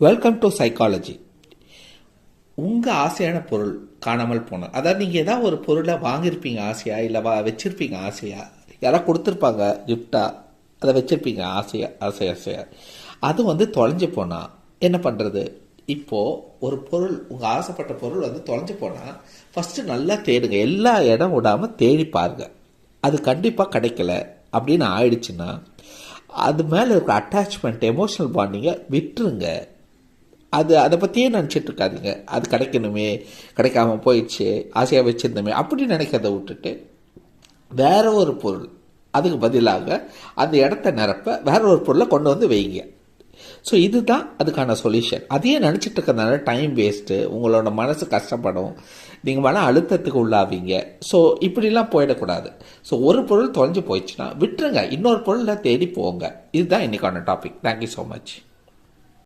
Welcome to psychology. உங்கள் ஆசையான பொருள் காணாமல் போனது. அதாவது நீங்கள் ஏதாவது ஒரு பொருளை வாங்கியிருப்பீங்க ஆசையா, இல்லை வச்சுருப்பீங்க ஆசையா, யாராவது கொடுத்துருப்பாங்க கிஃப்டாக, அதை வச்சுருப்பீங்க ஆசையாக. அது தொலைஞ்சு போனால் என்ன பண்ணுறது? இப்போது ஒரு பொருள், உங்கள் ஆசைப்பட்ட பொருள் தொலைஞ்சு போனால் ஃபஸ்ட்டு நல்லா தேடுங்க, எல்லா இடம் விடாமல் தேடி பாருங்க. அது கண்டிப்பாக கிடைக்கல அப்படின்னு ஆயிடுச்சுன்னா அது மேலே இருக்கிற அட்டாச்மெண்ட், எமோஷனல் பாண்டிங்கை விட்டுருங்க. அதை பற்றியே நினச்சிட்டு இருக்காதிங்க. அது கிடைக்கணுமே, கிடைக்காம போயிடுச்சு, ஆசையாக வச்சுருந்தோமே அப்படி நினைக்கிறத விட்டுட்டு வேற ஒரு பொருள், அதுக்கு பதிலாக அந்த இடத்த நிரப்ப வேற ஒரு பொருளை கொண்டு வந்து வைங்க. ஸோ இதுதான் அதுக்கான சொல்யூஷன். அதையே நினச்சிட்டு இருக்கிறதுனால டைம் வேஸ்ட்டு, உங்களோட மனசு கஷ்டப்படும், நீங்கள் மன அழுத்தத்துக்கு உள்ளாவீங்க. ஸோ இப்படிலாம் போயிடக்கூடாது. ஸோ ஒரு பொருள் தொலைஞ்சு போயிடுச்சுன்னா விட்டுருங்க, இன்னொரு பொருளை தேடி போங்க. இதுதான் இன்றைக்கான டாபிக். Thank you so much.